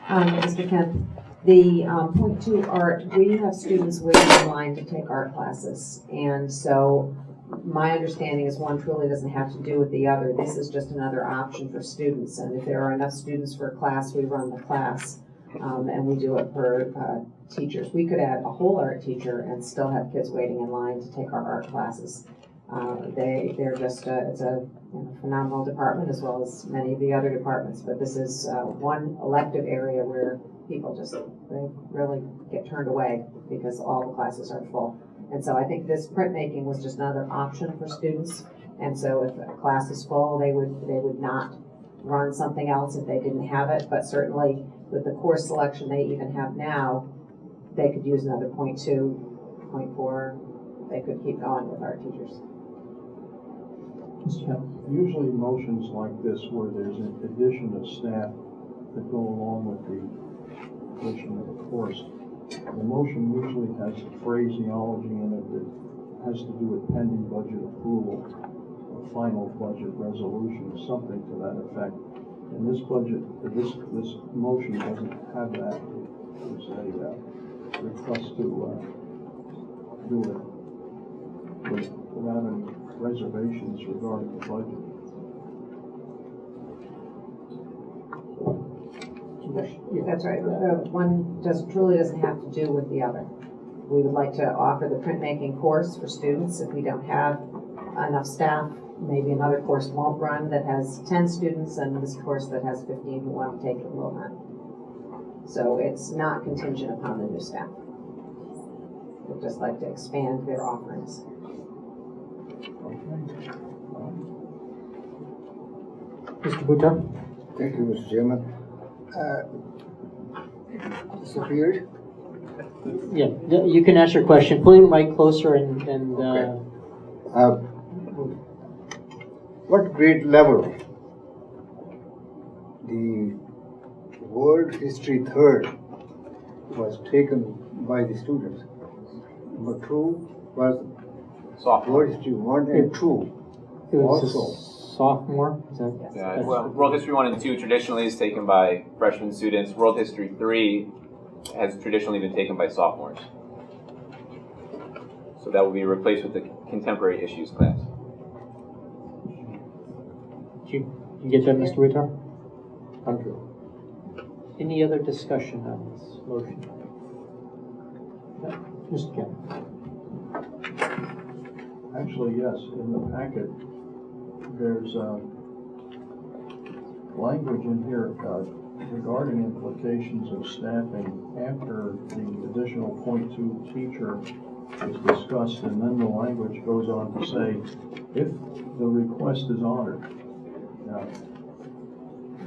Mr. Kemp, the point two art, we have students waiting in line to take art classes. And so my understanding is one truly doesn't have to do with the other. This is just another option for students. And if there are enough students for a class, we run the class. And we do it for teachers. We could add a whole art teacher and still have kids waiting in line to take our art classes. They're just it's a phenomenal department as well as many of the other departments. But this is one elective area where people they really get turned away because all the classes are full. And so I think this printmaking was just another option for students. And so if a class is full, they would not run something else if they didn't have it. But certainly with the course selection they even have now, they could use another point 2, point 4. They could keep going with our teachers. Usually motions like this where there's an addition of staff that go along with the addition of the course, the motion usually has phraseology in it that has to do with pending budget approval or final budget resolution, something to that effect. And this budget, this motion doesn't have that. It's a request to do it without any reservations regarding the budget. That's right. One truly doesn't have to do with the other. We would like to offer the printmaking course for students. If we don't have enough staff, maybe another course won't run that has 10 students, and this course that has 15 who want to take it will not. So it's not contingent upon the new staff. We'd just like to expand their offerings. Mr. Bhutan? Thank you, Mr. Chairman. Mr. Beard? Yeah, you can ask your question. Pull your mic closer and Okay. What grade level the World History 3rd was taken by the students? Number 2 was World History 1 and 2. it was Also. a sophomore. Is that, Yeah, well, World History 1 and 2 traditionally is taken by freshman students. World History 3 has traditionally been taken by sophomores. So that will be replaced with the Contemporary Issues class. Did you get that, Mr. Bhutan? Thank you. Any other discussion on this motion? Mr. Kemp? Actually, yes. In the packet, there's language in here regarding implications of staffing after the additional point 2 teacher is discussed, and then the language goes on to say, if the request is honored. Now,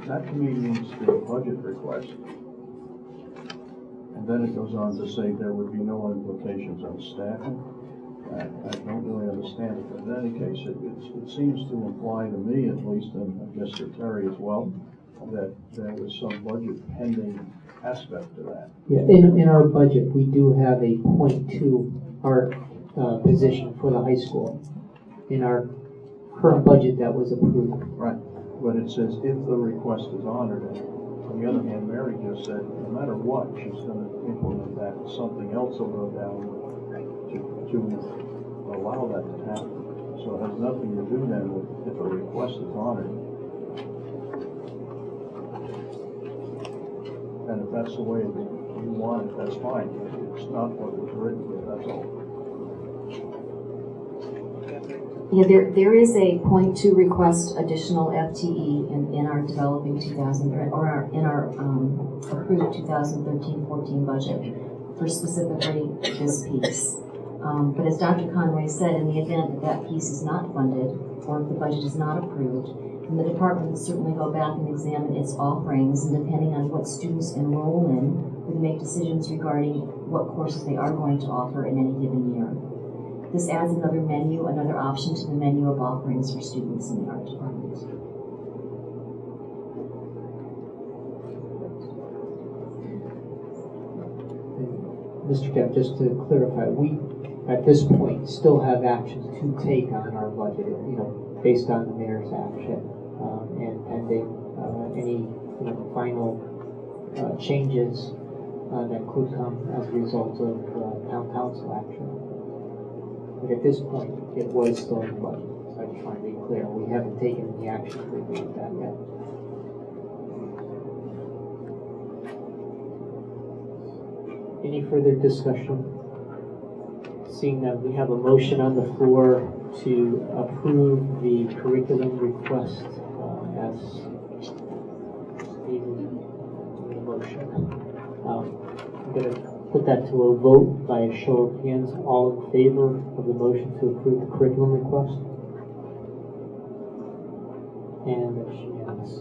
that to me means the budget request. And then it goes on to say there would be no implications on staffing. I don't really understand it, but in any case, it seems to imply to me, at least, and I guess to Terry as well, that there was some budget pending aspect to that. Yeah, in our budget, we do have a .2 art position for the high school. In our current budget, that was approved. Right. But it says if the request is honored, and on the other hand, Mary just said no matter what, she's going to implement that. Something else will go down to allow that to happen. So it has nothing to do then with if a request is honored. And if that's the way you want it, that's fine. It's not what was written, that's all. Yeah, there is a .2 request additional FTE in our developing 2000 or in our approved 2013-14 budget for specifically this piece. But as Dr. Conway said, in the event that piece is not funded or if the budget is not approved, then the department will certainly go back and examine its offerings, and depending on what students enroll in, we make decisions regarding what courses they are going to offer in any given year. This adds another menu, another option to the menu of offerings for students in the art department. Mr. Kemp, just to clarify, we, at this point, still have actions to take on our budget, based on the mayor's action, and pending any, final changes that could come as a result of town council action. But at this point, it was still in the budget, so I just want to be clear, we haven't taken any action to remove that yet. Any further discussion? Seeing that we have a motion on the floor to approve the curriculum request as stated in the motion. I'm going to put that to a vote by a show of hands. All in favor of the motion to approve the curriculum request? And that's unanimous.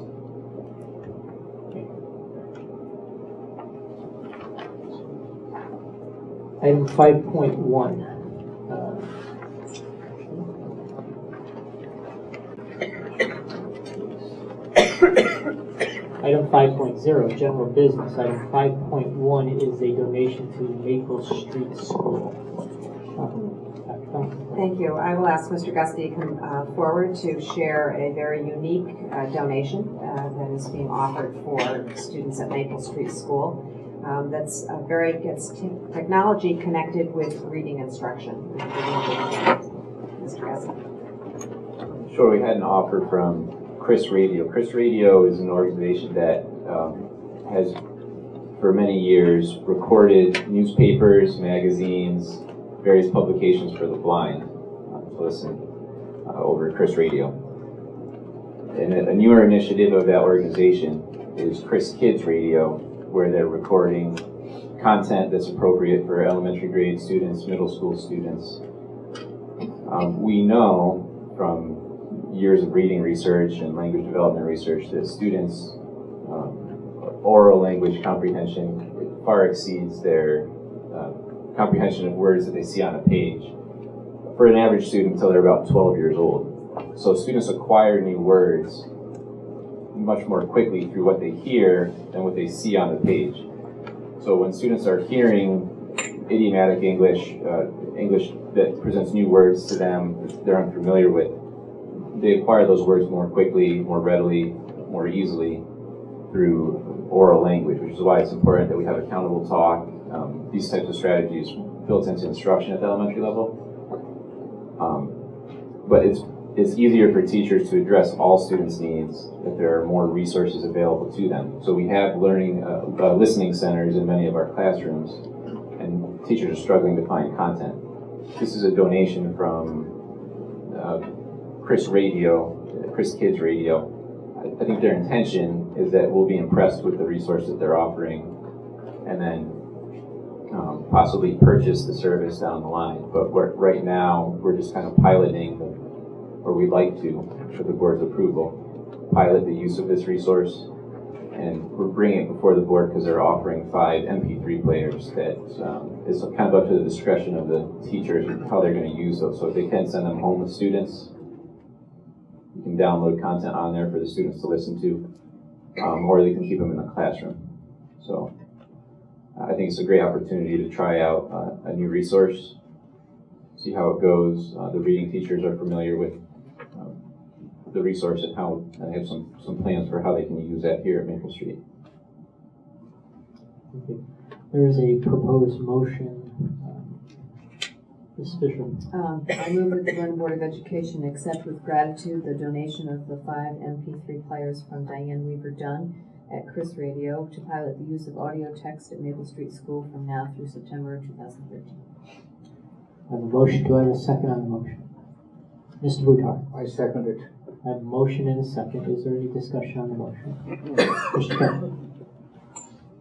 Okay. Item 5.1. Item 5.0, general business. Item 5.1 is a donation to Maple Street School. Thank you. I will ask Mr. Gusty to come forward to share a very unique donation that is being offered for students at Maple Street School. That's gets technology connected with reading instruction. Mr. Gusty. Sure, we had an offer from Chris Radio. Chris Radio is an organization that has, for many years, recorded newspapers, magazines, various publications for the blind to listen over Chris Radio. And a newer initiative of that organization is Chris Kids Radio, where they're recording content that's appropriate for elementary grade students, middle school students. We know from years of reading research and language development research that students' oral language comprehension far exceeds their comprehension of words that they see on a page for an average student until they're about 12 years old. So students acquire new words much more quickly through what they hear than what they see on the page. So when students are hearing idiomatic English, English that presents new words to them that they're unfamiliar with, they acquire those words more quickly, more readily, more easily through oral language, which is why it's important that we have accountable talk, these types of strategies built into instruction at the elementary level. But it's easier for teachers to address all students' needs if there are more resources available to them. So we have learning, listening centers in many of our classrooms, and teachers are struggling to find content. This is a donation from Chris Kids Radio. I think their intention is that we'll be impressed with the resource that they're offering and then possibly purchase the service down the line. But right now, we're just kind of piloting, or we'd like to, with the board's approval, pilot the use of this resource. And we're bringing it before the board because they're offering 5 MP3 players that is kind of up to the discretion of the teachers and how they're going to use those. So if they can send them home with students, you can download content on there for the students to listen to, or they can keep them in the classroom. So I think it's a great opportunity to try out a new resource, see how it goes. The reading teachers are familiar with the resource and how I have some plans for how they can use that here at Maple Street. Okay. There is a proposed motion. Ms. Fisher. I move that the Vernon Board of Education accept with gratitude the donation of the 5 MP3 players from Diane Weaver Dunn at Chris Radio to pilot the use of audio text at Maple Street School from now through September 2013. I have a motion. Do I have a second on the motion? Mr. Boutar. I second it. I have a motion and a second. Is there any discussion on the motion? Mr. Kemp.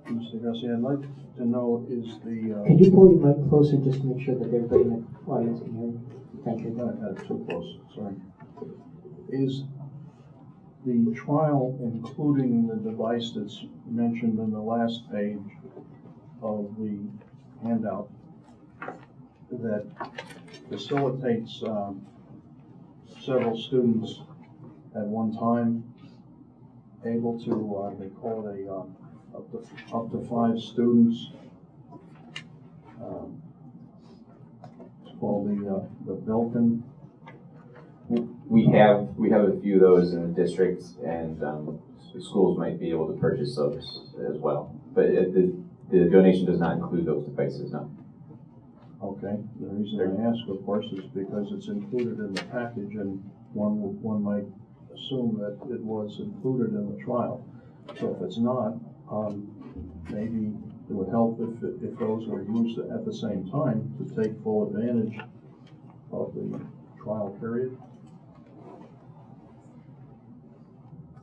Mr. Gussie, I'd like to know is the... Could you pull your mic closer just to make sure that everybody in the audience can hear you? Thank you. I had it too close, sorry. Is the trial including the device that's mentioned in the last page of the handout that facilitates several students at one time able to, they call it up to 5 students. It's called the Belkin. We have a few of those in the district, and the schools might be able to purchase those as well. But the donation does not include those devices, no. Okay, the reason I ask, of course, is because it's included in the package, and one might assume that it was included in the trial. So if it's not, maybe it would help if those were used at the same time to take full advantage of the trial period.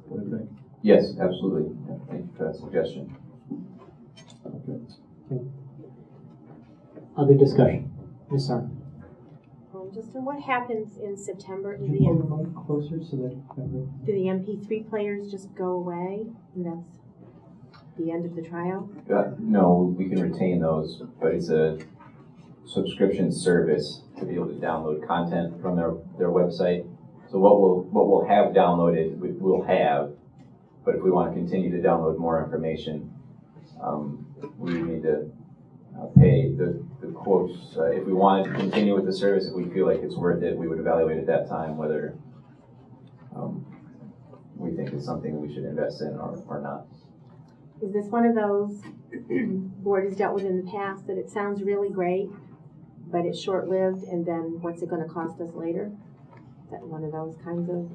What do you think? Yes, absolutely. Yeah, thank you for that suggestion. Okay. Other discussion? Ms. Arndt? Justin, what happens in September? Could you pull the mic closer so that Do the MP3 players just go away, and that's the end of the trial? No, we can retain those, but it's a subscription service to be able to download content from their website. So what we'll have downloaded, we'll have, but if we want to continue to download more information, we need to pay the quotes. If we wanted to continue with the service, if we feel like it's worth it, we would evaluate at that time whether we think it's something that we should invest in or not. Is this one of those board has dealt with in the past that it sounds really great, but it's short-lived, and then what's it going to cost us later? Is that one of those kinds of?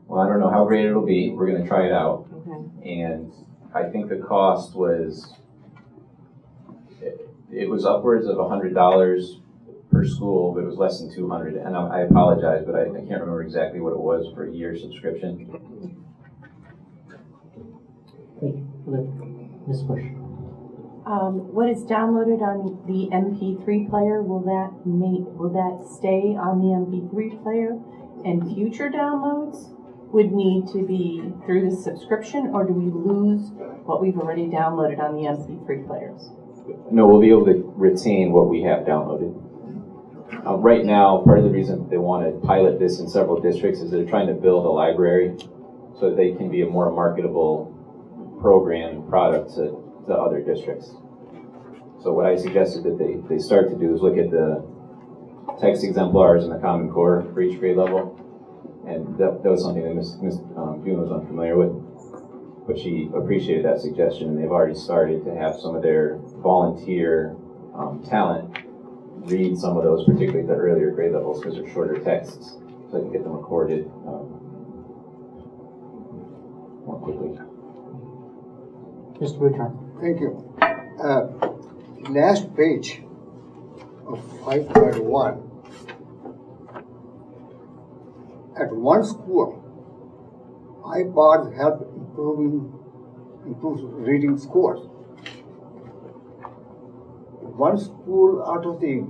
Well, I don't know how great it'll be. We're going to try it out. Okay. And I think the cost was, it was upwards of $100 per school, but it was less than $200. And I apologize, but I can't remember exactly what it was for a year subscription. Thank you. Ms. Bush? What is downloaded on the MP3 player, will that stay on the MP3 player? And future downloads would need to be through the subscription, or do we lose what we've already downloaded on the MP3 players? No, we'll be able to retain what we have downloaded. Right now, part of the reason they want to pilot this in several districts is they're trying to build a library so that they can be a more marketable program and product to other districts. So what I suggested that they start to do is look at the text exemplars in the Common Core for each grade level. And that was something that Ms. June was unfamiliar with, but she appreciated that suggestion, and they've already started to have some of their volunteer talent read some of those, particularly at the earlier grade levels, because they're shorter texts, so they can get them recorded more quickly. Mr. Bouchard? Thank you. Last page of 5.1. At one school, iPods help improve reading scores. One school out of the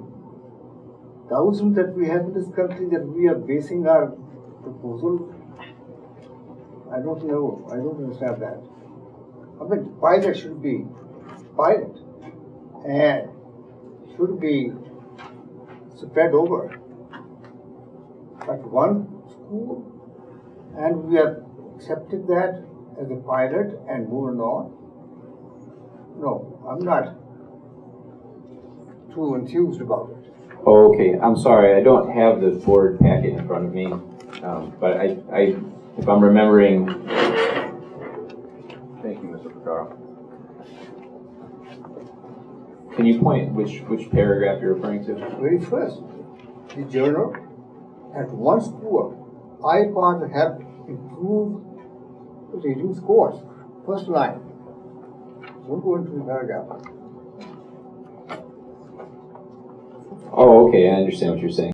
thousands that we have in this country that we are basing our proposal, I don't know. I don't understand that. I mean, pilot should be pilot and should be spread over at one school, and we have accepted that as a pilot and moving on. No, I'm not too enthused about it. Oh, okay. I'm sorry. I don't have the board packet in front of me, but I, if I'm remembering. Thank you, Mr. Picaro. Can you point which paragraph you're referring to? Very first, the journal at one school, iPods have improved reading scores. First line. Don't go into the paragraph. Oh, okay. I understand what you're saying.